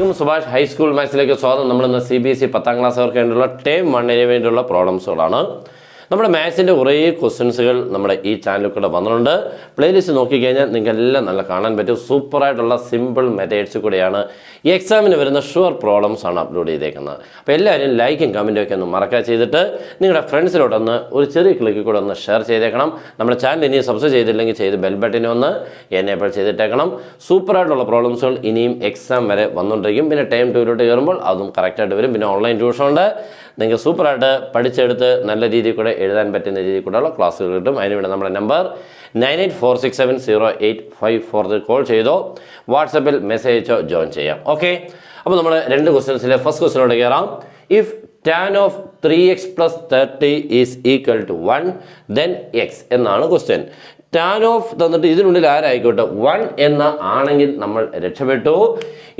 എല്ലാവർക്കും സുഭാഷ് ഹൈസ്കൂൾ മാത്സിലേക്ക് സ്വാഗതം. നമ്മളിന്ന് CBSE 10ാം ക്ലാസ്സുകാർക്ക് വേണ്ടിയുള്ള ടേം 1 വേണ്ടിയുള്ള പ്രോബ്ലംസുകളാണ്. നമ്മുടെ മാത്സിൻ്റെ കുറേ ക്വസ്റ്റ്യൻസുകൾ നമ്മുടെ ഈ ചാനലിൽ കൂടെ വന്നിട്ടുണ്ട്. പ്ലേലിസ്റ്റ് നോക്കിക്കഴിഞ്ഞാൽ നിങ്ങൾക്കെല്ലാം നല്ല കാണാൻ പറ്റും. സൂപ്പറായിട്ടുള്ള സിമ്പിൾ മെത്തേഡ്സ് കൂടെയാണ് ഈ എക്സാമിന് വരുന്ന ഷുവർ പ്രോബ്ലംസ് ആണ് അപ്ലോഡ് ചെയ്തേക്കുന്നത്. അപ്പോൾ എല്ലാവരും ലൈക്കും കമൻറ്റും ഒക്കെ ഒന്ന് മറക്കാതെ ചെയ്തിട്ട് നിങ്ങളുടെ ഫ്രണ്ട്സിലോട്ടൊന്ന് ഒരു ചെറിയ ക്ലിക്കിൽ കൂടെ ഒന്ന് ഷെയർ ചെയ്തേക്കണം. നമ്മുടെ ചാനൽ ഇനിയും സബ്സ്ക്രൈബ് ചെയ്തില്ലെങ്കിൽ ചെയ്ത് ബെൽ ബട്ടനെ ഒന്ന് എനേബിൾ ചെയ്തിട്ടേക്കണം. സൂപ്പറായിട്ടുള്ള പ്രോബ്ലംസുകൾ ഇനിയും എക്സാം വരെ വന്നുകൊണ്ടിരിക്കും. പിന്നെ ടൈം 2 കയറുമ്പോൾ അതും കറക്റ്റായിട്ട് വരും. പിന്നെ ഓൺലൈൻ ട്യൂഷൻ ഉണ്ട്. നിങ്ങൾക്ക് സൂപ്പറായിട്ട് പഠിച്ചെടുത്ത് നല്ല രീതിയിൽ കൂടെ എഴുതാൻ പറ്റുന്ന രീതിയിൽ കൂടെയുള്ള ക്ലാസ്സുകൾ കിട്ടും. അതിനുവേണ്ടി നമ്മുടെ നമ്പർ 9846708543 കോൾ ചെയ്തോ വാട്സപ്പിൽ മെസ്സേജ് അയച്ചോ ജോയിൻ ചെയ്യാം. ഓക്കെ, അപ്പോൾ നമ്മൾ രണ്ട് ക്വസ്റ്റ്യൻസിലെ ഫസ്റ്റ് ക്വസ്റ്റ്യനോട് കയറാം. If tan of 3x plus 30 is equal to 1 then x എന്നാണ് ക്വസ്റ്റ്യൻ. tan ഓഫ് തന്നിട്ട് ഇതിനുള്ളിൽ ആരായിക്കോട്ടെ 1 എന്ന ആണെങ്കിൽ നമ്മൾ രക്ഷപ്പെട്ടു.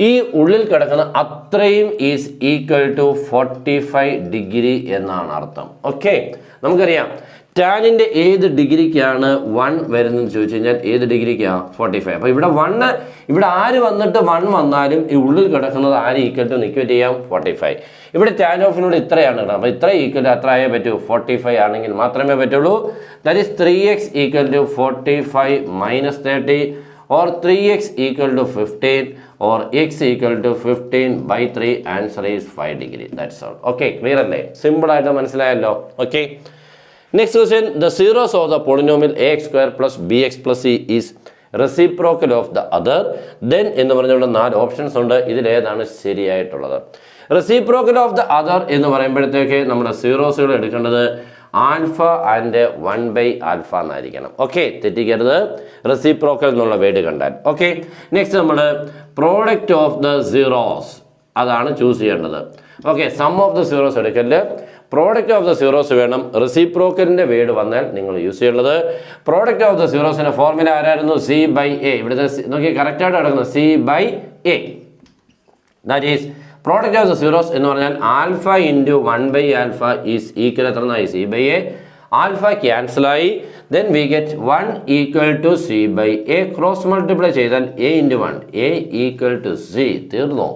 ഈ ഉള്ളിൽ കിടക്കുന്ന അത്രയും ഈസ് ഈക്വൽ ടു 45 ഡിഗ്രി എന്നാണ് അർത്ഥം. ഓക്കെ, നമുക്കറിയാം ടാനിൻ്റെ ഏത് ഡിഗ്രിക്കാണ് 1 വരുന്നതെന്ന് ചോദിച്ചു കഴിഞ്ഞാൽ ഏത് ഡിഗ്രിക്കാണ് 45. അപ്പോൾ ഇവിടെ 1 ഇവിടെ ആര് വന്നിട്ട് 1 വന്നാലും ഈ ഉള്ളിൽ കിടക്കുന്നത് ആര് ഈക്വൽ ടു നിൽക്കുകയും ചെയ്യാം 45. ഇവിടെ ടാൻ ഓഫിനോട് ഇത്രയാണ് കിട്ടുന്നത്. അപ്പോൾ ഇത്ര ഈക്വൽ ടു അത്ര ആയേ പറ്റൂ 45 ആണെങ്കിൽ മാത്രമേ പറ്റുള്ളൂ. That is 3x equal to 45 minus 30 or 3x equal to 15 or x equal to 15/3. Answer is 5 degree. That's all. Okay, clear അല്ലേ? സിമ്പിൾ ആയിട്ട് മനസ്സിലായല്ലോ. Okay, next question. The zeros of the polynomial ax² plus bx plus c is reciprocal of the other then എന്ന് പറഞ്ഞുകൊണ്ട് 4 options ഉണ്ട്. ഇതിലേതാണ് ശരിയായിട്ടുള്ളത്? Reciprocal of the other എന്ന് പറയുമ്പോഴത്തേക്ക് നമ്മുടെ സീറോസുകൾ എടുക്കേണ്ടത് ആൽഫ ആൻഡ് 1/α എന്നായിരിക്കണം. ഓക്കെ, തെറ്റിക്കരുത് റെസിപ്രോക്കൽ എന്നുള്ള വേർഡ് കണ്ടാൽ. ഓക്കെ, നെക്സ്റ്റ് നമ്മൾ പ്രോഡക്റ്റ് ഓഫ് ദ സീറോസ് അതാണ് ചൂസ് ചെയ്യേണ്ടത്. Okay, sum of the zeros എടുക്കല്, പ്രോഡക്റ്റ് ഓഫ് ദ സീറോസ് വേണം. റെസിപ്രോക്കലിൻ്റെ വേർഡ് വന്നാൽ നിങ്ങൾ യൂസ് ചെയ്യേണ്ടത് പ്രോഡക്റ്റ് ഓഫ് ദ സീറോസിൻ്റെ ഫോർമുല ആരായിരുന്നു? C/A. ഇവിടുത്തെ നോക്കി കറക്റ്റായിട്ട് കിടക്കുന്നത് C/A. That is product of the zeros എന്ന് പറഞ്ഞാൽ ആൽഫ ഇൻറ്റു 1/α ഈസ് ഈക്വൽ എത്രന്നായി? C/A. ആൽഫ ക്യാൻസലായി. Then we get 1 equal to C/A. Cross multiply ചെയ്താൽ A into 1 A equal to C. തീർന്നു.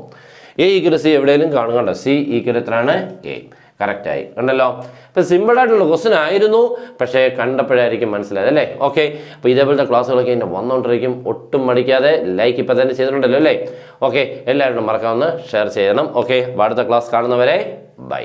A ഈക്വൽ C എവിടെയെങ്കിലും കാണുന്നുണ്ടോ? C ഈക്വൽ എത്രയാണ്? A. കറക്റ്റായി കണ്ടല്ലോ. ഇപ്പം സിമ്പിളായിട്ടുള്ള ക്വസ്റ്റ്യൻ ആയിരുന്നു, പക്ഷേ കണ്ടപ്പോഴായിരിക്കും മനസ്സിലായത് അല്ലേ? ഓക്കെ, അപ്പോൾ ഇതേപോലത്തെ ക്ലാസ്സുകളൊക്കെ ഇങ്ങനെ വന്നുകൊണ്ടിരിക്കും. ഒട്ടും മടിക്കാതെ ലൈക്ക് ഇപ്പം തന്നെ ചെയ്തിട്ടുണ്ടല്ലോ അല്ലേ? ഓക്കെ, എല്ലാവരും മറക്കാവുന്ന ഷെയർ ചെയ്യണം. ഓക്കെ, അടുത്ത ക്ലാസ് കാണുന്നവരെ ബൈ.